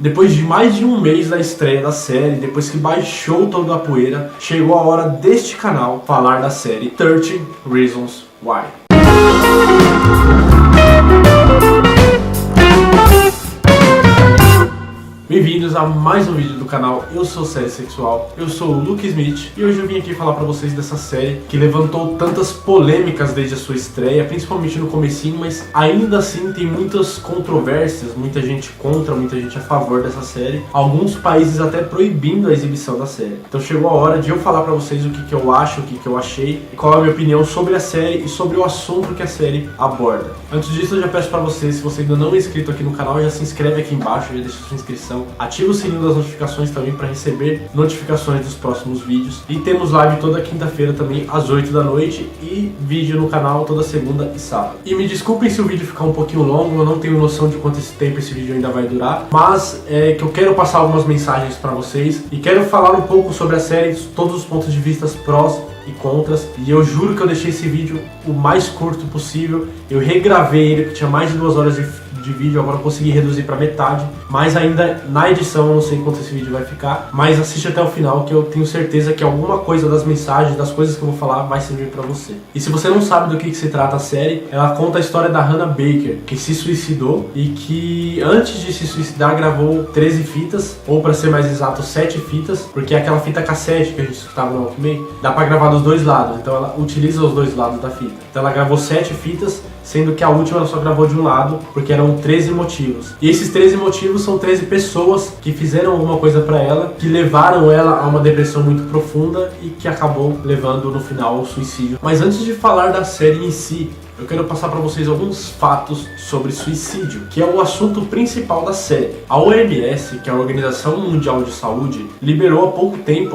Depois de mais de um mês da estreia da série, depois que baixou toda a poeira, chegou a hora deste canal falar da série 13 Reasons Why. Bem-vindos a mais um vídeo do canal. Eu sou Série Sexual, eu sou o Luke Smith e hoje eu vim aqui falar pra vocês dessa série que levantou tantas polêmicas desde a sua estreia, principalmente no comecinho, mas ainda assim tem muitas controvérsias, muita gente contra, muita gente a favor dessa série, alguns países até proibindo a exibição da série. Então chegou a hora de eu falar pra vocês o que eu acho, o que eu achei, e qual é a minha opinião sobre a série e sobre o assunto que a série aborda. Antes disso eu já peço pra você, se você ainda não é inscrito aqui no canal, já se inscreve aqui embaixo, já deixa sua inscrição. Ativa o sininho das notificações também para receber notificações dos próximos vídeos. E temos live toda quinta-feira também às 8 da noite e vídeo no canal toda segunda e sábado. E me desculpem se o vídeo ficar um pouquinho longo, eu não tenho noção de quanto tempo esse vídeo ainda vai durar, mas é que eu quero passar algumas mensagens para vocês e quero falar um pouco sobre a série, todos os pontos de vista prós e contras, e eu juro que eu deixei esse vídeo o mais curto possível. Eu regravei ele, que tinha mais de 2 horas de vídeo, agora eu consegui reduzir para metade, mas ainda na edição eu não sei quanto esse vídeo vai ficar, mas assiste até o final que eu tenho certeza que alguma coisa das mensagens, das coisas que eu vou falar vai servir para você. E se você não sabe do que se trata a série, ela conta a história da Hannah Baker, que se suicidou e que antes de se suicidar gravou 13 fitas, ou para ser mais exato 7 fitas, porque é aquela fita cassete que a gente escutava no Walkman, dá para gravar dos dois lados, então ela utiliza os dois lados da fita. Então ela gravou 7 fitas, sendo que a última ela só gravou de um lado, porque eram 13 motivos. E esses 13 motivos são 13 pessoas que fizeram alguma coisa pra ela, que levaram ela a uma depressão muito profunda e que acabou levando no final ao suicídio. Mas antes de falar da série em si, eu quero passar para vocês alguns fatos sobre suicídio, que é o assunto principal da série. A OMS, que é a Organização Mundial de Saúde, liberou há pouco tempo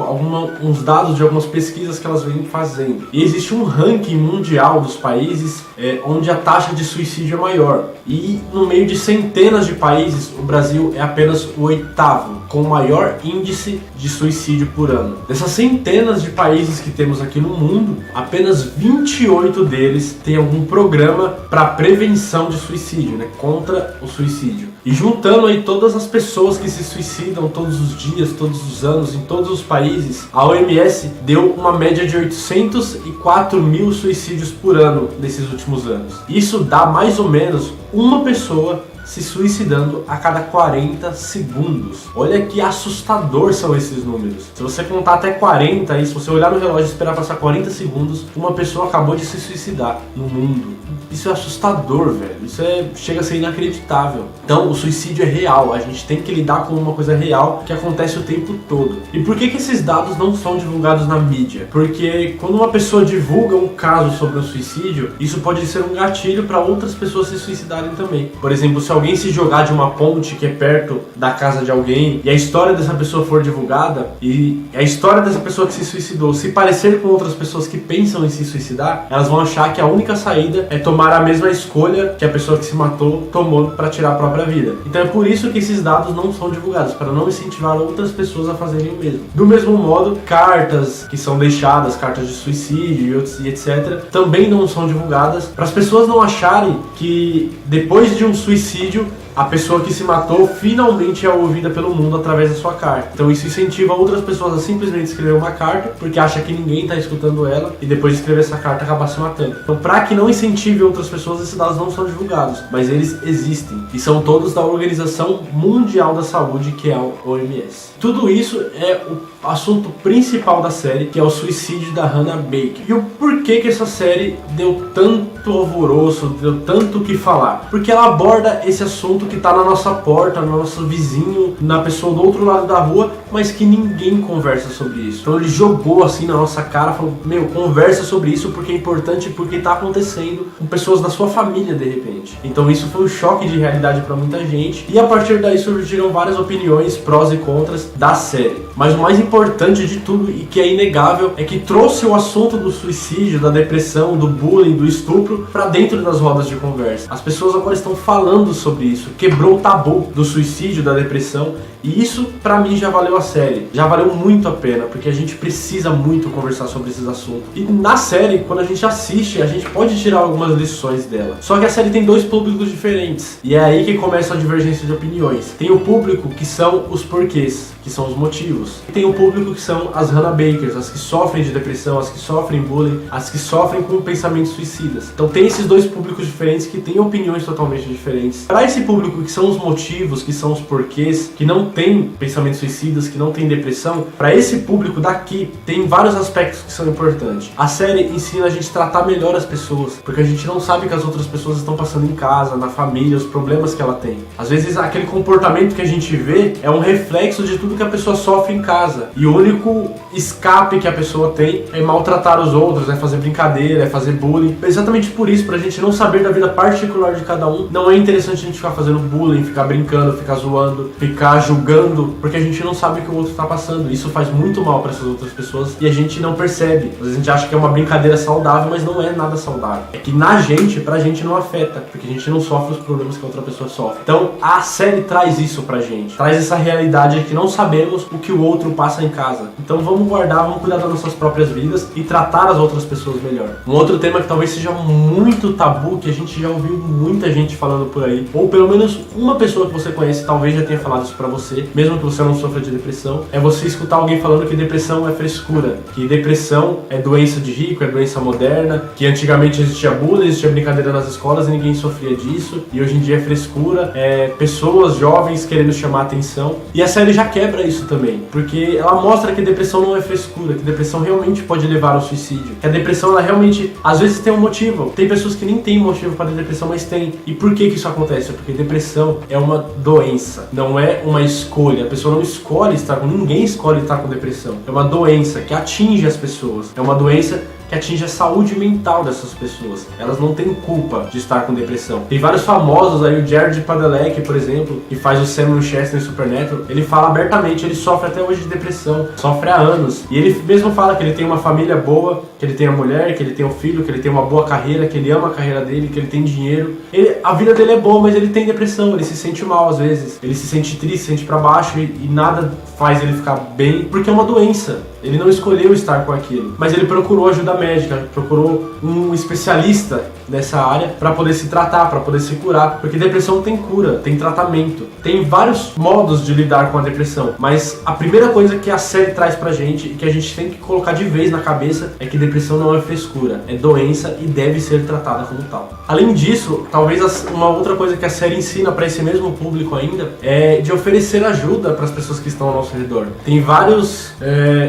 uns dados de algumas pesquisas que elas vêm fazendo. E existe um ranking mundial dos países onde a taxa de suicídio é maior. E no meio de centenas de países, o Brasil é apenas o 8º, com o maior índice de suicídio por ano. Dessas centenas de países que temos aqui no mundo, apenas 28 deles têm algum programa para prevenção de suicídio, né, contra o suicídio. E juntando aí todas as pessoas que se suicidam todos os dias, todos os anos, em todos os países, a OMS deu uma média de 804 mil suicídios por ano nesses últimos anos. Isso dá mais ou menos uma pessoa se suicidando a cada 40 segundos. Olha que assustador são esses números. Se você contar até 40 e se você olhar no relógio e esperar passar 40 segundos, uma pessoa acabou de se suicidar no mundo. Isso é assustador, velho. Isso chega a ser inacreditável. Então, o suicídio é real. A gente tem que lidar com uma coisa real que acontece o tempo todo. E por que esses dados não são divulgados na mídia? Porque quando uma pessoa divulga um caso sobre um suicídio, isso pode ser um gatilho para outras pessoas se suicidarem também. Por exemplo, se alguém se jogar de uma ponte que é perto da casa de alguém e a história dessa pessoa for divulgada e a história dessa pessoa que se suicidou se parecer com outras pessoas que pensam em se suicidar, elas vão achar que a única saída é tomar a mesma escolha que a pessoa que se matou tomou para tirar a própria vida. Então é por isso que esses dados não são divulgados, para não incentivar outras pessoas a fazerem o mesmo. Do mesmo modo, cartas que são deixadas, cartas de suicídio e etc, também não são divulgadas, para as pessoas não acharem que depois de um suicídio a pessoa que se matou finalmente é ouvida pelo mundo através da sua carta. Então isso incentiva outras pessoas a simplesmente escrever uma carta, porque acha que ninguém está escutando ela, e depois de escrever essa carta acabar se matando. Então, para que não incentive outras pessoas, esses dados não são divulgados, mas eles existem. E são todos da Organização Mundial da Saúde, que é a OMS. Tudo isso é o assunto principal da série, que é o suicídio da Hannah Baker. E o porquê que essa série deu tanto alvoroço, deu tanto o que falar? Porque ela aborda esse assunto que tá na nossa porta, no nosso vizinho, na pessoa do outro lado da rua, mas que ninguém conversa sobre isso. Então ele jogou assim na nossa cara, falou, meu, conversa sobre isso porque é importante, porque tá acontecendo com pessoas da sua família de repente. Então isso foi um choque de realidade para muita gente, e a partir daí surgiram várias opiniões, prós e contras da série. Mas o mais importante de tudo, e que é inegável, é que trouxe o assunto do suicídio, da depressão, do bullying, do estupro para dentro das rodas de conversa. As pessoas agora estão falando sobre isso, quebrou o tabu do suicídio, da depressão, e isso pra mim já valeu a série, já valeu muito a pena, porque a gente precisa muito conversar sobre esses assuntos. E na série, quando a gente assiste, a gente pode tirar algumas lições dela. Só que a série tem dois públicos diferentes, e é aí que começa a divergência de opiniões. Tem o público que são os porquês, que são os motivos. E tem o público que são as Hannah Bakers, as que sofrem de depressão, as que sofrem bullying, as que sofrem com pensamentos suicidas. Então tem esses dois públicos diferentes que têm opiniões totalmente diferentes. Para esse público que são os motivos, que são os porquês, que não tem pensamentos suicidas, que não tem depressão, para esse público daqui tem vários aspectos que são importantes. A série ensina a gente a tratar melhor as pessoas, porque a gente não sabe que as outras pessoas estão passando em casa, na família, os problemas que ela tem. Às vezes aquele comportamento que a gente vê é um reflexo de tudo que a pessoa sofre em casa, e o único escape que a pessoa tem é maltratar os outros, é fazer brincadeira, é fazer bullying. Exatamente por isso, pra gente não saber da vida particular de cada um, não é interessante a gente ficar fazendo bullying, ficar brincando, ficar zoando, ficar julgando, porque a gente não sabe o que o outro tá passando. Isso faz muito mal para essas outras pessoas e a gente não percebe. Às vezes a gente acha que é uma brincadeira saudável, mas não é nada saudável. É que na gente, pra gente não afeta, porque a gente não sofre os problemas que a outra pessoa sofre. Então a série traz isso pra gente, traz essa realidade de que não sabemos o que o outro passa em casa. Então vamos guardar, vamos cuidar das nossas próprias vidas e tratar as outras pessoas melhor. Um outro tema que talvez seja muito tabu, que a gente já ouviu muita gente falando por aí, ou pelo menos uma pessoa que você conhece talvez já tenha falado isso pra você, mesmo que você não sofra de depressão, é você escutar alguém falando que depressão é frescura, que depressão é doença de rico, é doença moderna, que antigamente existia bullying, existia brincadeira nas escolas e ninguém sofria disso, e hoje em dia é frescura, é pessoas jovens querendo chamar atenção. E a série já quebra isso também, porque ela mostra que depressão não é frescura, que depressão realmente pode levar ao suicídio, que a depressão ela realmente, às vezes tem um motivo. Tem pessoas que nem têm motivo para ter depressão, mas tem. E por que isso acontece? Porque depressão é uma doença, não é uma escolha. A pessoa não escolhe estar com, ninguém escolhe estar com depressão. É uma doença que atinge as pessoas, é uma doença que atinge a saúde mental dessas pessoas. Elas não têm culpa de estar com depressão. Tem vários famosos aí, o Jared Padalecki, por exemplo, que faz o Sam Winchester em Supernatural, ele fala abertamente, ele sofre até hoje de depressão, sofre há anos. E ele mesmo fala que ele tem uma família boa, que ele tem a mulher, que ele tem o filho, que ele tem uma boa carreira, que ele ama a carreira dele, que ele tem dinheiro. A vida dele é boa, mas ele tem depressão, ele se sente mal às vezes. Ele se sente triste, se sente pra baixo e nada faz ele ficar bem, porque é uma doença. Ele não escolheu estar com aquilo, mas ele procurou ajuda médica, procurou um especialista nessa área para poder se tratar, para poder se curar, porque depressão tem cura, tem tratamento, tem vários modos de lidar com a depressão, mas a primeira coisa que a série traz pra gente e que a gente tem que colocar de vez na cabeça é que depressão não é frescura, é doença e deve ser tratada como tal. Além disso, talvez uma outra coisa que a série ensina para esse mesmo público ainda é de oferecer ajuda para as pessoas que estão ao nosso redor. Tem vários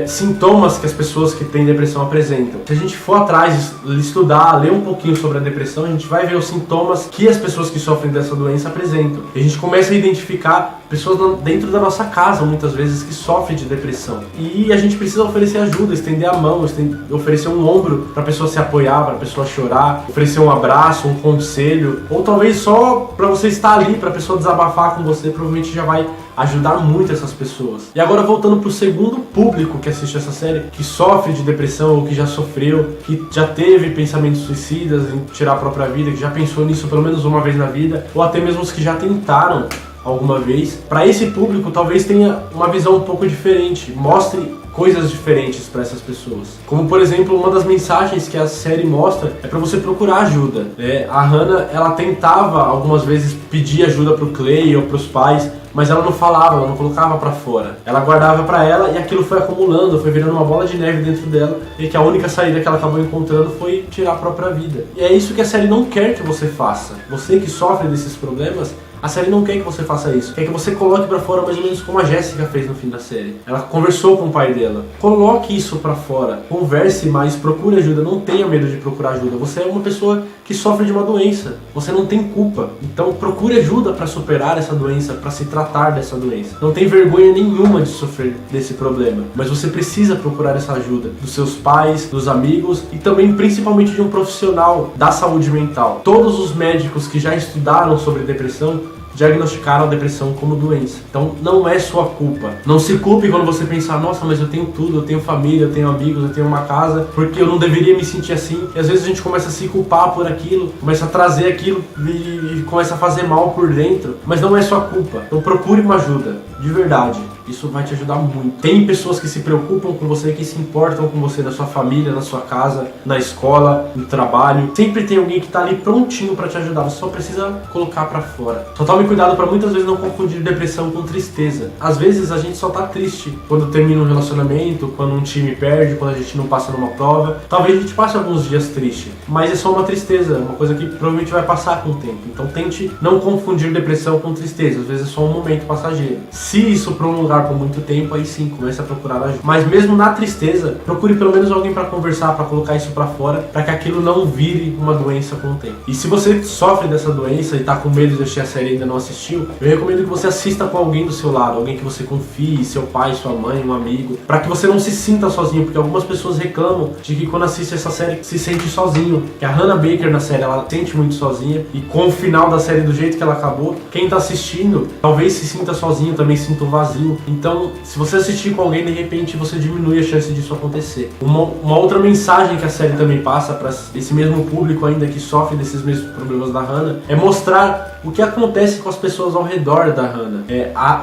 sintomas que as pessoas que têm depressão apresentam. Se a gente for atrás, estudar, ler um pouquinho sobre a depressão, a gente vai ver os sintomas que as pessoas que sofrem dessa doença apresentam. E a gente começa a identificar pessoas dentro da nossa casa, muitas vezes, que sofrem de depressão. E a gente precisa oferecer ajuda, estender a mão, oferecer um ombro para a pessoa se apoiar, para a pessoa chorar, oferecer um abraço, um conselho, ou talvez só para você estar ali, para a pessoa desabafar com você, provavelmente já vai ajudar muito essas pessoas. E agora voltando pro segundo público que assiste essa série, que sofre de depressão ou que já sofreu, que já teve pensamentos suicidas em tirar a própria vida, que já pensou nisso pelo menos uma vez na vida, ou até mesmo os que já tentaram alguma vez. Para esse público talvez tenha uma visão um pouco diferente, mostre coisas diferentes para essas pessoas. Como, por exemplo, uma das mensagens que a série mostra é para você procurar ajuda. A Hannah, ela tentava algumas vezes pedir ajuda pro Clay ou pros pais, mas ela não falava, ela não colocava pra fora. Ela guardava pra ela e aquilo foi acumulando, foi virando uma bola de neve dentro dela, e que a única saída que ela acabou encontrando foi tirar a própria vida. E é isso que a série não quer que você faça. Você que sofre desses problemas, a série não quer que você faça isso. Quer que você coloque pra fora mais ou menos como a Jéssica fez no fim da série. Ela conversou com o pai dela. Coloque isso pra fora. Converse mais, procure ajuda. Não tenha medo de procurar ajuda. Você é uma pessoa que sofre de uma doença. Você não tem culpa. Então procure ajuda pra superar essa doença, pra se tratar dessa doença. Não tem vergonha nenhuma de sofrer desse problema. Mas você precisa procurar essa ajuda dos seus pais, dos amigos e também principalmente de um profissional da saúde mental. Todos os médicos que já estudaram sobre depressão diagnosticaram a depressão como doença. Então não é sua culpa. Não se culpe quando você pensar, nossa, mas eu tenho tudo, eu tenho família, eu tenho amigos, eu tenho uma casa, porque eu não deveria me sentir assim. E às vezes a gente começa a se culpar por aquilo, começa a trazer aquilo e começa a fazer mal por dentro, mas não é sua culpa. Então procure uma ajuda, de verdade. Isso vai te ajudar muito. Tem pessoas que se preocupam com você, que se importam com você, na sua família, na sua casa, na escola, no trabalho. Sempre tem alguém que tá ali prontinho pra te ajudar. Você só precisa colocar pra fora. Só tome cuidado pra muitas vezes não confundir depressão com tristeza. Às vezes a gente só tá triste quando termina um relacionamento, quando um time perde, quando a gente não passa numa prova. Talvez a gente passe alguns dias triste, mas é só uma tristeza, uma coisa que provavelmente vai passar com o tempo. Então tente não confundir depressão com tristeza. Às vezes é só um momento passageiro. Se isso prolongar por muito tempo, aí sim, comece a procurar ajuda. Mas mesmo na tristeza, procure pelo menos alguém para conversar, para colocar isso para fora, para que aquilo não vire uma doença com o tempo. E se você sofre dessa doença e tá com medo de assistir a série e ainda não assistiu, eu recomendo que você assista com alguém do seu lado, alguém que você confie, seu pai, sua mãe, um amigo, para que você não se sinta sozinho, porque algumas pessoas reclamam de que quando assiste essa série se sente sozinho, que a Hannah Baker na série, ela se sente muito sozinha, e com o final da série do jeito que ela acabou, quem tá assistindo talvez se sinta sozinho, também sinta um vazio. Então, se você assistir com alguém, de repente você diminui a chance disso acontecer. Uma outra mensagem que a série também passa para esse mesmo público ainda que sofre desses mesmos problemas da Hannah é mostrar o que acontece com as pessoas ao redor da Hannah.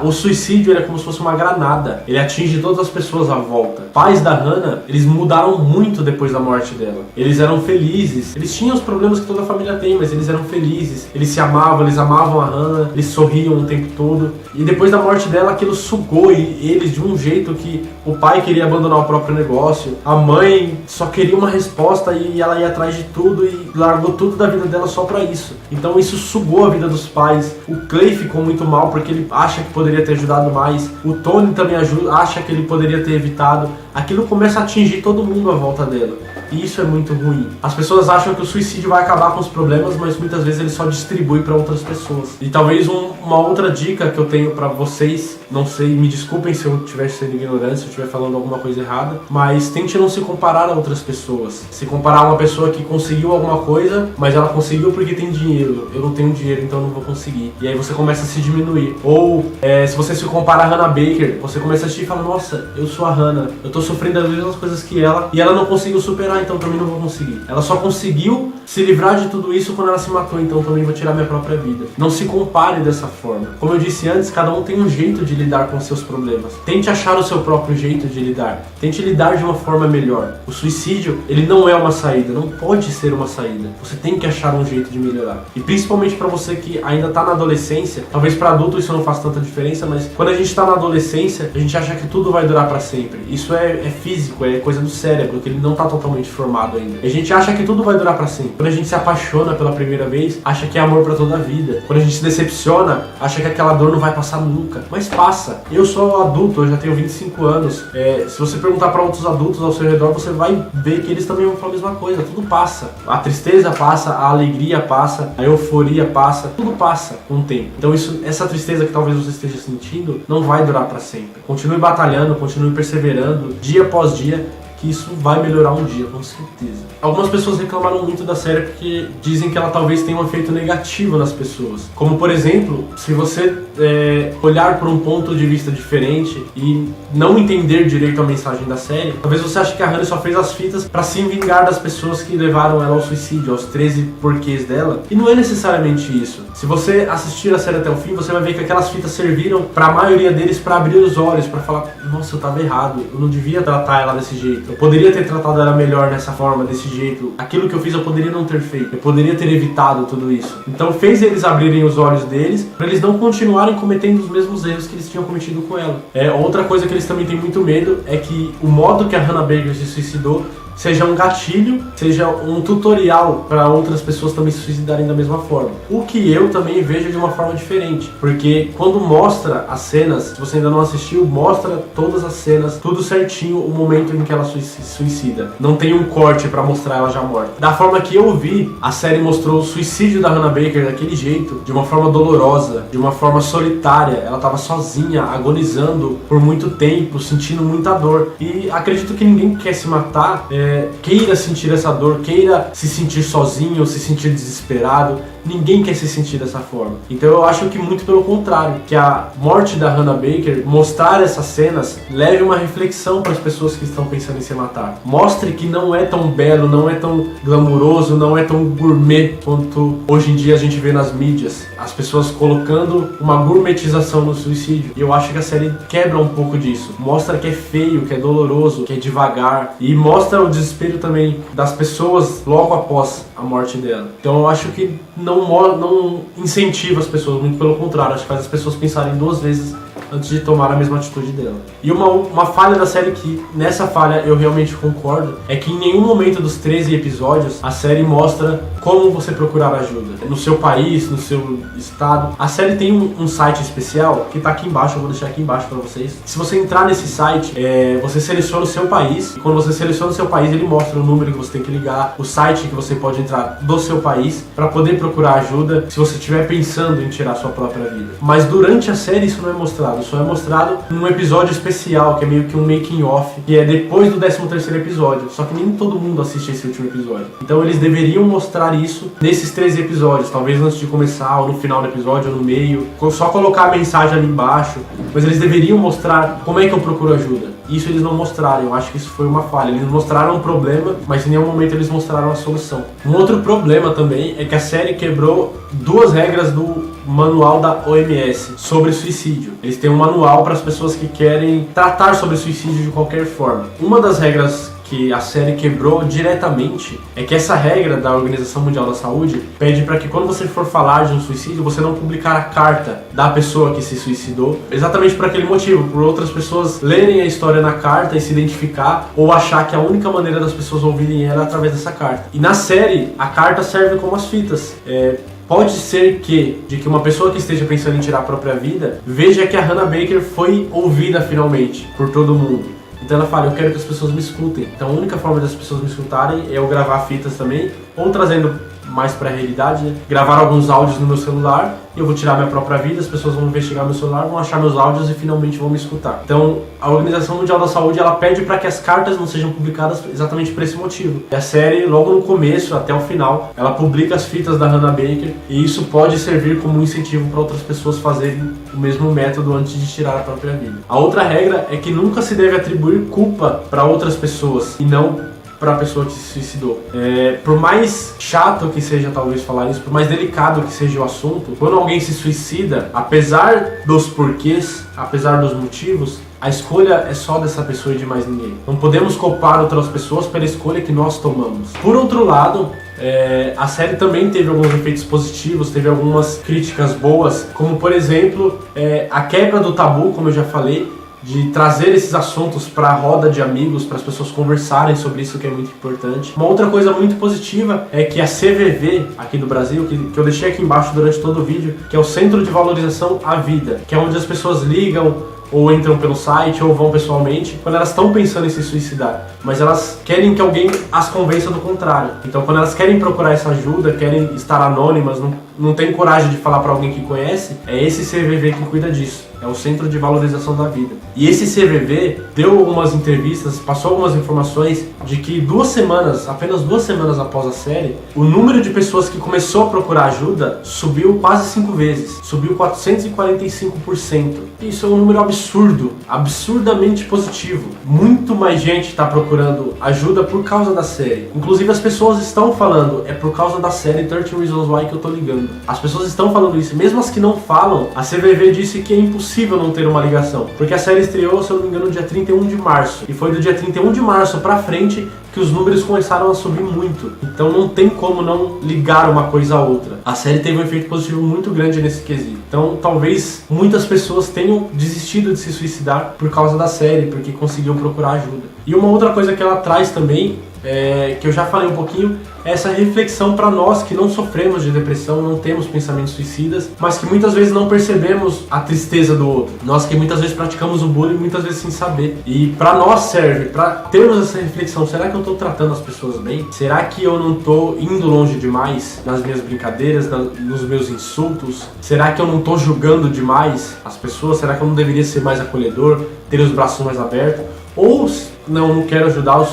O suicídio ele é como se fosse uma granada. Ele atinge todas as pessoas à volta. Pais da Hannah, eles mudaram muito depois da morte dela. Eles eram felizes. Eles tinham os problemas que toda família tem, mas eles eram felizes. Eles se amavam, eles amavam a Hannah, eles sorriam o tempo todo. E depois da morte dela, aquilo sugou eles de um jeito que o pai queria abandonar o próprio negócio. A mãe só queria uma resposta e ela ia atrás de tudo e largou tudo da vida dela só pra isso. Então isso sugou a vida dos pais. O Clay ficou muito mal porque ele acha que poderia ter ajudado mais. O Tony também acha que ele poderia ter evitado. Aquilo começa a atingir todo mundo à volta dela. E isso é muito ruim. As pessoas acham que o suicídio vai acabar com os problemas, mas muitas vezes ele só distribui para outras pessoas. E talvez uma outra dica que eu tenho para vocês, não sei, me desculpem se eu estiver sendo ignorante, se eu estiver falando alguma coisa errada, mas tente não se comparar a outras pessoas. Se comparar a uma pessoa que conseguiu alguma coisa, mas ela conseguiu porque tem dinheiro. Eu não tenho dinheiro, então eu não vou conseguir. E aí você começa a se diminuir. Ou se você se compara a Hannah Baker, você começa a assistir e fala, nossa, eu sou a Hannah, eu tô sofrendo as mesmas coisas que ela, e ela não conseguiu superar, então também não vou conseguir. Ela só conseguiu se livrar de tudo isso quando ela se matou, então também vou tirar minha própria vida. Não se compare dessa forma. Como eu disse antes, cada um tem um jeito de lidar com seus problemas. Tente achar o seu próprio jeito de lidar. Tente lidar de uma forma melhor. O suicídio, ele não é uma saída, não pode ser uma saída. Você tem que achar um jeito de melhorar. E principalmente pra você que ainda tá na adolescência, talvez pra adulto isso não faça tanta diferença, mas quando a gente tá na adolescência, a gente acha que tudo vai durar pra sempre. Isso é físico, é coisa do cérebro, que ele não tá totalmente formado ainda. A gente acha que tudo vai durar pra sempre. Quando a gente se apaixona pela primeira vez, acha que é amor pra toda a vida. Quando a gente se decepciona, acha que aquela dor não vai passar nunca. Mas passa. Eu sou adulto, eu já tenho 25 anos. Se você perguntar pra outros adultos ao seu redor, você vai ver que eles também vão falar a mesma coisa. Tudo passa. A tristeza passa, a alegria passa, a euforia passa. Tudo passa com o tempo. Então essa tristeza que talvez você esteja sentindo, não vai durar pra sempre. Continue batalhando, continue perseverando, dia após dia, que isso vai melhorar um dia, com certeza. Algumas pessoas reclamaram muito da série porque dizem que ela talvez tenha um efeito negativo nas pessoas. Como, por exemplo, se você olhar por um ponto de vista diferente e não entender direito a mensagem da série, talvez você ache que a Hannah só fez as fitas pra se vingar das pessoas que levaram ela ao suicídio, aos 13 porquês dela. E não é necessariamente isso. Se você assistir a série até o fim, você vai ver que aquelas fitas serviram pra maioria deles pra abrir os olhos, pra falar, nossa, eu tava errado, eu não devia tratar ela desse jeito. Eu poderia ter tratado ela melhor dessa forma, desse jeito. Aquilo que eu fiz eu poderia não ter feito. Eu poderia ter evitado tudo isso. Então fez eles abrirem os olhos deles para eles não continuarem cometendo os mesmos erros que eles tinham cometido com ela. Outra coisa que eles também têm muito medo é que o modo que a Hannah Baker se suicidou seja um gatilho, seja um tutorial para outras pessoas também se suicidarem da mesma forma. O que eu também vejo de uma forma diferente, porque quando mostra as cenas, se você ainda não assistiu, mostra todas as cenas, tudo certinho, o momento em que ela se suicida. Não tem um corte para mostrar ela já morta. Da forma que eu vi, a série mostrou o suicídio da Hannah Baker daquele jeito, de uma forma dolorosa, de uma forma solitária. Ela estava sozinha, agonizando por muito tempo, sentindo muita dor. E acredito que ninguém quer se matar, queira sentir essa dor, queira se sentir sozinho, se sentir desesperado, ninguém quer se sentir dessa forma. Então eu acho que muito pelo contrário, que a morte da Hannah Baker, mostrar essas cenas, leve uma reflexão para as pessoas que estão pensando em se matar. Mostre que não é tão belo, não é tão glamuroso, não é tão gourmet quanto hoje em dia a gente vê nas mídias. As pessoas colocando uma gourmetização no suicídio. E eu acho que a série quebra um pouco disso. Mostra que é feio, que é doloroso, que é devagar. E mostra o desespero também das pessoas logo após a morte dela. Então eu acho que não incentiva as pessoas, muito pelo contrário, acho que faz as pessoas pensarem duas vezes antes de tomar a mesma atitude dela. E uma falha da série que, nessa falha eu realmente concordo, é que em nenhum momento dos 13 episódios a série mostra como você procurar ajuda. No seu país, no seu estado. A série tem um site especial que tá aqui embaixo, eu vou deixar aqui embaixo pra vocês. Se você entrar nesse site, você seleciona o seu país, e quando você seleciona o seu país, ele mostra o número que você tem que ligar, o site que você pode entrar do seu país pra poder procurar ajuda se você estiver pensando em tirar sua própria vida. Mas durante a série isso não é mostrado, só é mostrado num episódio especial, que é meio que um making off, que é depois do 13º episódio, só que nem todo mundo assiste esse último episódio. Então eles deveriam mostrar isso nesses 13 episódios, talvez antes de começar, ou no final do episódio, ou no meio, só colocar a mensagem ali embaixo, mas eles deveriam mostrar como é que eu procuro ajuda. Isso eles não mostraram, eu acho que isso foi uma falha. Eles mostraram um problema, mas em nenhum momento eles mostraram a solução. Um outro problema também é que a série quebrou duas regras do manual da OMS sobre suicídio. Eles têm um manual para as pessoas que querem tratar sobre suicídio de qualquer forma. Uma das regras que a série quebrou diretamente é que essa regra da Organização Mundial da Saúde pede para que quando você for falar de um suicídio, você não publicar a carta da pessoa que se suicidou, exatamente por aquele motivo, por outras pessoas lerem a história na carta e se identificar, ou achar que a única maneira das pessoas ouvirem ela é através dessa carta. E na série, a carta serve como as fitas. Pode ser de que uma pessoa que esteja pensando em tirar a própria vida veja que a Hannah Baker foi ouvida finalmente por todo mundo. Então ela fala, eu quero que as pessoas me escutem. Então a única forma das pessoas me escutarem é eu gravar fitas também, ou trazendo mais pra realidade, né? Gravar alguns áudios no meu celular, e eu vou tirar minha própria vida, as pessoas vão investigar meu celular, vão achar meus áudios e finalmente vão me escutar. Então a Organização Mundial da Saúde, ela pede para que as cartas não sejam publicadas exatamente por esse motivo. E a série, logo no começo até o final, ela publica as fitas da Hannah Baker, e isso pode servir como um incentivo para outras pessoas fazerem o mesmo método antes de tirar a própria vida. A outra regra é que nunca se deve atribuir culpa para outras pessoas, e não para a pessoa que se suicidou. Por mais chato que seja talvez falar isso, por mais delicado que seja o assunto, quando alguém se suicida, apesar dos porquês, apesar dos motivos, a escolha é só dessa pessoa e de mais ninguém. Não podemos culpar outras pessoas pela escolha que nós tomamos. Por outro lado, a série também teve alguns efeitos positivos, teve algumas críticas boas, como por exemplo, a quebra do tabu, como eu já falei, de trazer esses assuntos para a roda de amigos, para as pessoas conversarem sobre isso, que é muito importante. Uma outra coisa muito positiva é que a CVV aqui do Brasil, que eu deixei aqui embaixo durante todo o vídeo, que é o Centro de Valorização à Vida, que é onde as pessoas ligam ou entram pelo site ou vão pessoalmente quando elas estão pensando em se suicidar, mas elas querem que alguém as convença do contrário. Então quando elas querem procurar essa ajuda, querem estar anônimas, não tem coragem de falar para alguém que conhece, é esse CVV que cuida disso. É o Centro de Valorização da Vida. E esse CVV deu algumas entrevistas, passou algumas informações de que apenas 2 semanas após a série, o número de pessoas que começou a procurar ajuda subiu quase 5 vezes. Subiu 445%. Isso é um número absurdo, absurdamente positivo. Muito mais gente está procurando ajuda por causa da série. Inclusive as pessoas estão falando, é por causa da série 13 Reasons Why que eu tô ligando. As pessoas estão falando isso, mesmo as que não falam, a CVV disse que é impossível não ter uma ligação, porque a série estreou, se eu não me engano, no dia 31 de março, e foi do dia 31 de março pra frente que os números começaram a subir muito. Então não tem como não ligar uma coisa à outra. A série teve um efeito positivo muito grande nesse quesito. Então talvez muitas pessoas tenham desistido de se suicidar por causa da série, porque conseguiam procurar ajuda. E uma outra coisa que ela traz também, que eu já falei um pouquinho, é essa reflexão para nós que não sofremos de depressão, não temos pensamentos suicidas, mas que muitas vezes não percebemos a tristeza do outro. Nós que muitas vezes praticamos o bullying, muitas vezes sem saber. E para nós serve, para termos essa reflexão, será que eu estou tratando as pessoas bem? Será que eu não estou indo longe demais nas minhas brincadeiras, nos meus insultos? Será que eu não estou julgando demais as pessoas? Será que eu não deveria ser mais acolhedor, ter os braços mais abertos? Ou não quero ajudar,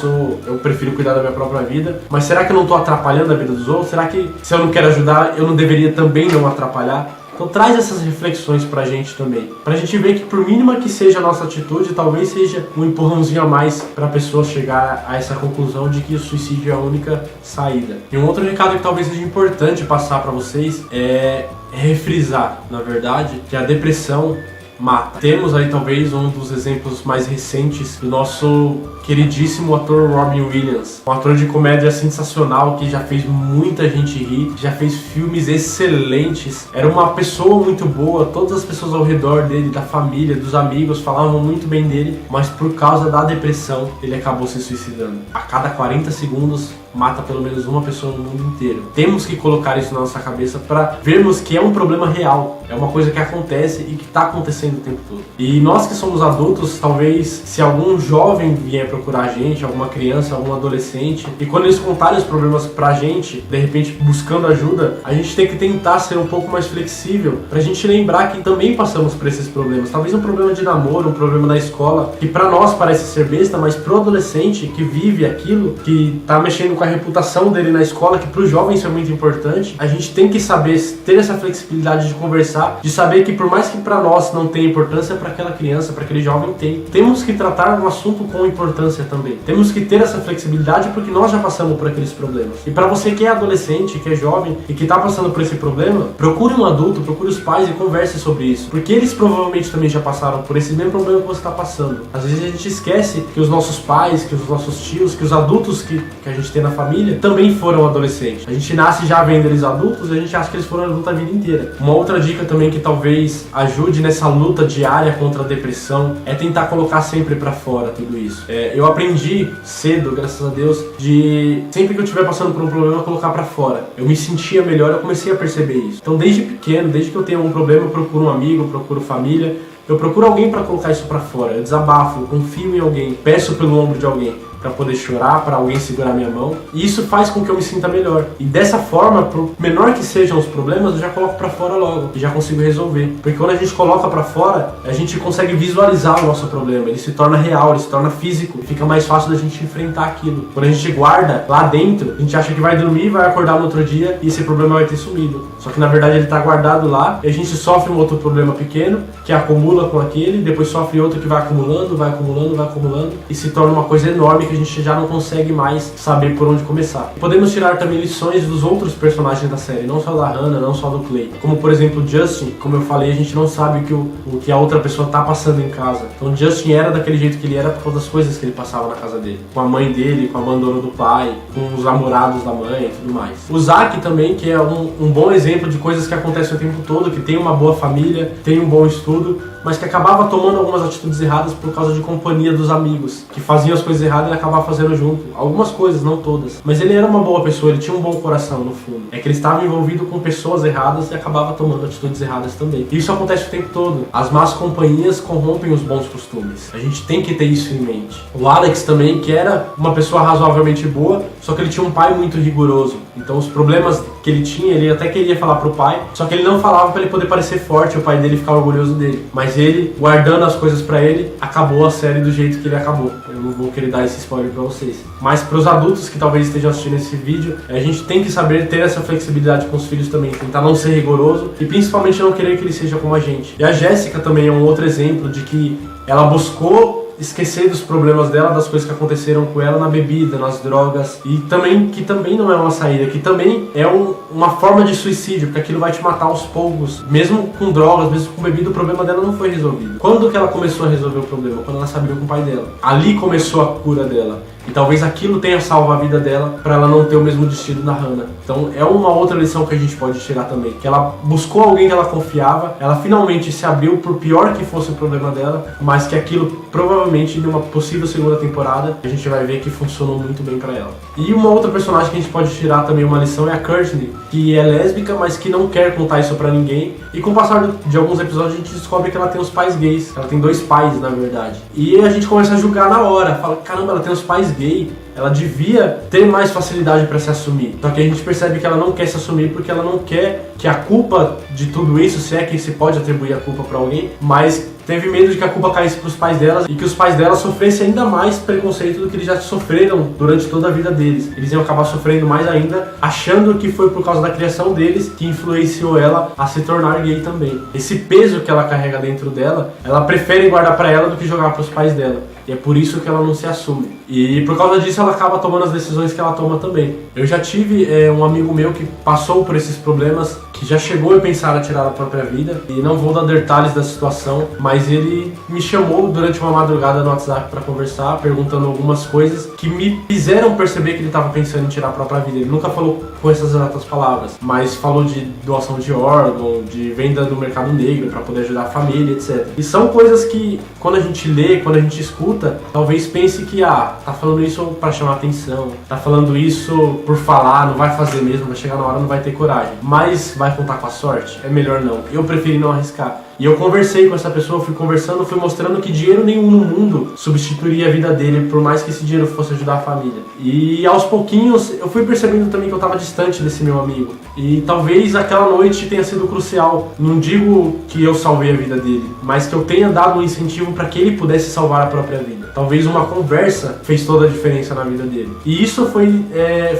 eu prefiro cuidar da minha própria vida, mas será que eu não estou atrapalhando a vida dos outros? Será que se eu não quero ajudar, eu não deveria também não atrapalhar? Então traz essas reflexões pra gente também, pra gente ver que por mínima que seja a nossa atitude, talvez seja um empurrãozinho a mais pra pessoa chegar a essa conclusão de que o suicídio é a única saída. E um outro recado que talvez seja importante passar pra vocês é refrisar, na verdade, que a depressão mata. Temos aí talvez um dos exemplos mais recentes do nosso queridíssimo ator Robin Williams, um ator de comédia sensacional que já fez muita gente rir, já fez filmes excelentes, era uma pessoa muito boa, todas as pessoas ao redor dele, da família, dos amigos, falavam muito bem dele, mas por causa da depressão ele acabou se suicidando. A cada 40 segundos mata pelo menos uma pessoa no mundo inteiro. Temos que colocar isso na nossa cabeça para vermos que é um problema real, é uma coisa que acontece e que está acontecendo o tempo todo. E nós que somos adultos, talvez se algum jovem vier procurar a gente, alguma criança, algum adolescente, e quando eles contarem os problemas pra gente, de repente buscando ajuda, a gente tem que tentar ser um pouco mais flexível pra gente lembrar que também passamos por esses problemas. Talvez um problema de namoro, um problema na escola, que pra nós parece ser besta, mas pro adolescente que vive aquilo, que tá mexendo com a reputação dele na escola, que pro jovem isso é muito importante, a gente tem que saber ter essa flexibilidade de conversar, de saber que por mais que pra nós não tenha importância, pra aquela criança, pra aquele jovem tem. Temos que tratar um assunto com importância também. Temos que ter essa flexibilidade porque nós já passamos por aqueles problemas. E para você que é adolescente, que é jovem e que está passando por esse problema, procure um adulto, procure os pais e converse sobre isso. Porque eles provavelmente também já passaram por esse mesmo problema que você está passando. Às vezes a gente esquece que os nossos pais, que os nossos tios, que os adultos que a gente tem na família também foram adolescentes. A gente nasce já vendo eles adultos e a gente acha que eles foram adultos a vida inteira. Uma outra dica também que talvez ajude nessa luta diária contra a depressão é tentar colocar sempre para fora tudo isso. Eu aprendi cedo, graças a Deus, de sempre que eu estiver passando por um problema, colocar pra fora. Eu me sentia melhor, eu comecei a perceber isso. Então desde pequeno, desde que eu tenho algum problema, eu procuro um amigo, eu procuro família, eu procuro alguém pra colocar isso pra fora. Eu desabafo, eu confio em alguém, peço pelo ombro de alguém para poder chorar, para alguém segurar minha mão, e isso faz com que eu me sinta melhor. E dessa forma, por menor que sejam os problemas, eu já coloco para fora logo e já consigo resolver. Porque quando a gente coloca para fora, a gente consegue visualizar o nosso problema, ele se torna real, ele se torna físico, fica mais fácil da gente enfrentar aquilo. Quando a gente guarda lá dentro, a gente acha que vai dormir, vai acordar no outro dia e esse problema vai ter sumido. Só que na verdade ele está guardado lá e a gente sofre um outro problema pequeno que acumula com aquele, depois sofre outro que vai acumulando, vai acumulando, vai acumulando e se torna uma coisa enorme que a gente já não consegue mais saber por onde começar. Podemos tirar também lições dos outros personagens da série, não só da Hannah, não só do Clay. Como por exemplo o Justin, como eu falei, a gente não sabe o que a outra pessoa tá passando em casa. Então o Justin era daquele jeito que ele era por causa das coisas que ele passava na casa dele. Com a mãe dele, com o abandono do pai, com os namorados da mãe e tudo mais. O Zack também, que é um bom exemplo de coisas que acontecem o tempo todo, que tem uma boa família, tem um bom estudo, mas que acabava tomando algumas atitudes erradas por causa de companhia dos amigos, que faziam as coisas erradas e ele acabava fazendo junto. Algumas coisas, não todas. Mas ele era uma boa pessoa, ele tinha um bom coração no fundo. É que ele estava envolvido com pessoas erradas e acabava tomando atitudes erradas também. E isso acontece o tempo todo. As más companhias corrompem os bons costumes. A gente tem que ter isso em mente. O Alex também, que era uma pessoa razoavelmente boa, só que ele tinha um pai muito rigoroso. Então os problemas que ele tinha, ele até queria falar pro pai, só que ele não falava para ele poder parecer forte, o pai dele ficar orgulhoso dele. Mas ele, guardando as coisas pra ele, acabou a série do jeito que ele acabou. Eu não vou querer dar esse spoiler pra vocês. Mas pros adultos que talvez estejam assistindo esse vídeo, a gente tem que saber ter essa flexibilidade com os filhos também, tentar não ser rigoroso e principalmente não querer que ele seja como a gente. E a Jéssica também é um outro exemplo de que ela buscou esquecer dos problemas dela, das coisas que aconteceram com ela na bebida, nas drogas, e também que também não é uma saída, que também é uma forma de suicídio, porque aquilo vai te matar aos poucos. Mesmo com drogas, mesmo com bebida, o problema dela não foi resolvido. Quando que ela começou a resolver o problema? Quando ela sabia com o pai dela. Ali começou a cura dela. E talvez aquilo tenha salvo a vida dela para ela não ter o mesmo destino da Hannah. Então é uma outra lição que a gente pode tirar também. Que ela buscou alguém que ela confiava, ela finalmente se abriu, por pior que fosse o problema dela, mas que aquilo provavelmente em uma possível segunda temporada a gente vai ver que funcionou muito bem para ela. E uma outra personagem que a gente pode tirar também uma lição é a Courtney, que é lésbica, mas que não quer contar isso pra ninguém. E com o passar de alguns episódios a gente descobre que ela tem os pais gays. Ela tem 2 pais, na verdade. E a gente começa a julgar na hora. Fala, caramba, ela tem os pais gays. Ela devia ter mais facilidade para se assumir. Só que a gente percebe que ela não quer se assumir porque ela não quer que a culpa de tudo isso, se é que se pode atribuir a culpa para alguém, mas teve medo de que a culpa caísse pros pais delas e que os pais delas sofressem ainda mais preconceito do que eles já sofreram durante toda a vida deles. Eles iam acabar sofrendo mais ainda, achando que foi por causa da criação deles que influenciou ela a se tornar gay também. Esse peso que ela carrega dentro dela, ela prefere guardar pra ela do que jogar pros pais dela. E é por isso que ela não se assume. E por causa disso ela acaba tomando as decisões que ela toma também. Eu já tive um amigo meu que passou por esses problemas, que já chegou a pensar a tirar a própria vida. E não vou dar detalhes da situação, mas ele me chamou durante uma madrugada no WhatsApp para conversar, perguntando algumas coisas que me fizeram perceber que ele estava pensando em tirar a própria vida. Ele nunca falou com essas exatas palavras, mas falou de doação de órgão, de venda no mercado negro para poder ajudar a família, etc. E são coisas que, quando a gente lê, quando a gente escuta, talvez pense que, tá falando isso para chamar atenção, tá falando isso por falar, não vai fazer mesmo, vai chegar na hora, não vai ter coragem. Mas vai contar com a sorte? É melhor não. Eu preferi não arriscar. E eu conversei com essa pessoa, fui conversando, fui mostrando que dinheiro nenhum no mundo substituiria a vida dele, por mais que esse dinheiro fosse ajudar a família. E aos pouquinhos eu fui percebendo também que eu estava distante desse meu amigo. E talvez aquela noite tenha sido crucial. Não digo que eu salvei a vida dele, mas que eu tenha dado um incentivo para que ele pudesse salvar a própria vida. Talvez uma conversa fez toda a diferença na vida dele. E isso foi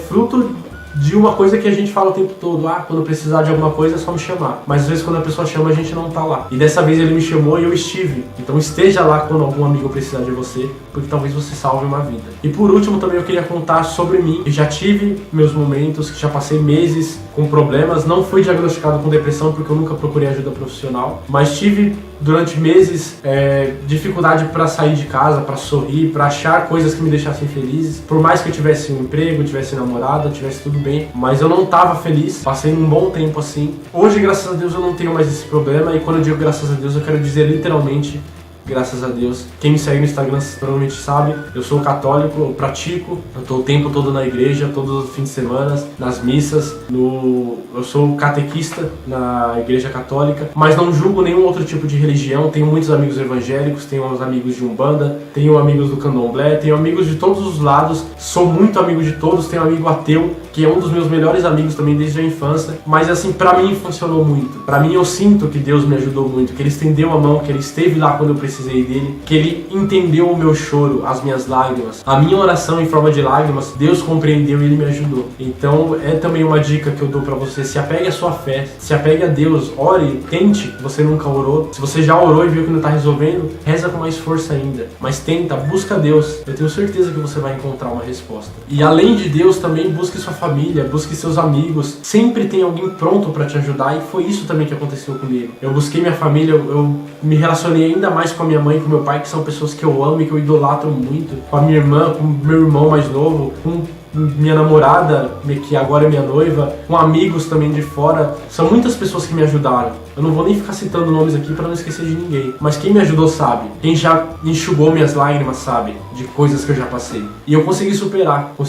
fruto de uma coisa que a gente fala o tempo todo: quando precisar de alguma coisa é só me chamar. Mas às vezes quando a pessoa chama a gente não tá lá. E dessa vez ele me chamou e eu estive. Então esteja lá quando algum amigo precisar de você, porque talvez você salve uma vida. E por último também eu queria contar sobre mim. Eu já tive meus momentos, que já passei meses com problemas. Não fui diagnosticado com depressão porque eu nunca procurei ajuda profissional, mas tive durante meses dificuldade para sair de casa, para sorrir, para achar coisas que me deixassem felizes. Por mais que eu tivesse um emprego, tivesse namorada, tivesse tudo bem, mas eu não estava feliz. Passei um bom tempo assim. Hoje, graças a Deus, eu não tenho mais esse problema. E quando eu digo graças a Deus, eu quero dizer literalmente graças a Deus. Quem me segue no Instagram provavelmente sabe, eu sou católico, eu pratico, eu tô o tempo todo na igreja, todos os fins de semana, nas missas, eu sou catequista na igreja católica, mas não julgo nenhum outro tipo de religião. Tenho muitos amigos evangélicos, tenho uns amigos de Umbanda, tenho amigos do Candomblé, tenho amigos de todos os lados, sou muito amigo de todos. Tenho um amigo ateu, que é um dos meus melhores amigos também desde a infância, mas assim, pra mim funcionou muito. Pra mim eu sinto que Deus me ajudou muito, que Ele estendeu a mão, que Ele esteve lá quando eu precisei dele, que Ele entendeu o meu choro, as minhas lágrimas, a minha oração em forma de lágrimas. Deus compreendeu e Ele me ajudou. Então é também uma dica que eu dou pra você: se apegue à sua fé, se apegue a Deus, ore, tente, você nunca orou. Se você já orou e viu que não tá resolvendo, reza com mais força ainda, mas tenta, busca Deus. Eu tenho certeza que você vai encontrar uma resposta. E além de Deus, também busque sua família, busque seus amigos. Sempre tem alguém pronto pra te ajudar, e foi isso também que aconteceu comigo. Eu busquei minha família, eu me relacionei ainda mais com a minha mãe e com meu pai, que são pessoas que eu amo e que eu idolatro muito, com a minha irmã, com meu irmão mais novo, com minha namorada, que agora é minha noiva, com amigos também de fora. São muitas pessoas que me ajudaram. Eu não vou nem ficar citando nomes aqui para não esquecer de ninguém, mas quem me ajudou sabe. Quem já enxugou minhas lágrimas sabe de coisas que eu já passei. E eu consegui superar com a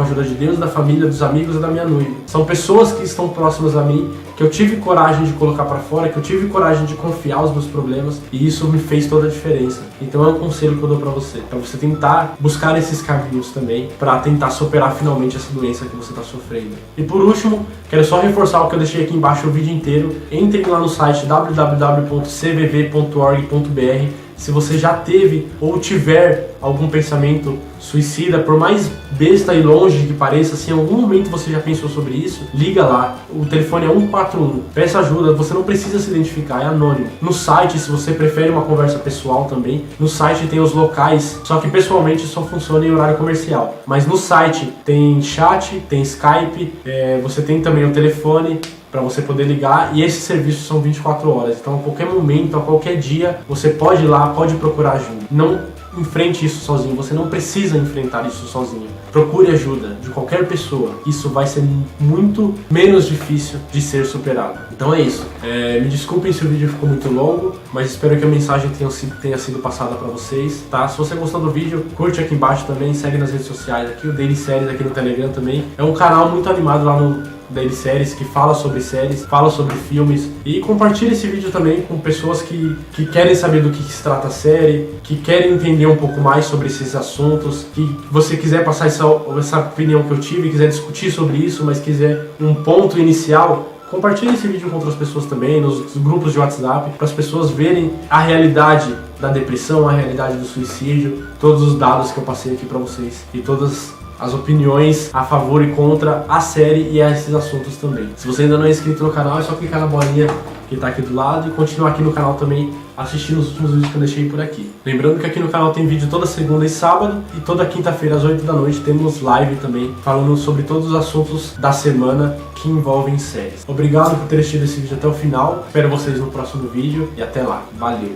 ajuda de Deus, da família, dos amigos e da minha noiva. São pessoas que estão próximas a mim, que eu tive coragem de colocar para fora, que eu tive coragem de confiar os meus problemas, e isso me fez toda a diferença. Então é um conselho que eu dou para você tentar buscar esses caminhos também, para tentar superar finalmente essa doença que você está sofrendo. E por último, quero só reforçar o que eu deixei aqui embaixo o vídeo inteiro. Entrem lá no site www.cvv.org.br. Se você já teve ou tiver algum pensamento suicida, por mais besta e longe que pareça, se em algum momento você já pensou sobre isso, liga lá. O telefone é 141. Peça ajuda, você não precisa se identificar, é anônimo. No site, se você prefere uma conversa pessoal também, no site tem os locais, só que pessoalmente só funciona em horário comercial. Mas no site tem chat, tem Skype, você tem também o telefone para você poder ligar, e esses serviços são 24 horas. Então a qualquer momento, a qualquer dia, você pode ir lá, pode procurar ajuda. Não enfrente isso sozinho, você não precisa enfrentar isso sozinho. Procure ajuda de qualquer pessoa, isso vai ser muito menos difícil de ser superado. Então é isso. Me desculpem se o vídeo ficou muito longo, mas espero que a mensagem tenha sido passada para vocês, tá? Se você gostou do vídeo, curte aqui embaixo também, segue nas redes sociais aqui, o Daily Séries aqui no Telegram também. É um canal muito animado lá no Daily Séries, que fala sobre séries, fala sobre filmes, e compartilhe esse vídeo também com pessoas que querem saber do que se trata a série, que querem entender um pouco mais sobre esses assuntos, que você quiser passar essa opinião que eu tive, quiser discutir sobre isso, mas quiser um ponto inicial, Compartilhe esse vídeo com outras pessoas também, nos grupos de WhatsApp, para as pessoas verem a realidade da depressão, a realidade do suicídio, todos os dados que eu passei aqui para vocês e todas as opiniões a favor e contra a série e a esses assuntos também. Se você ainda não é inscrito no canal, é só clicar na bolinha que tá aqui do lado e continuar aqui no canal também assistindo os últimos vídeos que eu deixei por aqui. Lembrando que aqui no canal tem vídeo toda segunda e sábado e toda quinta-feira às 8 da noite temos live também falando sobre todos os assuntos da semana que envolvem séries. Obrigado por ter assistido esse vídeo até o final, espero vocês no próximo vídeo e até lá, valeu!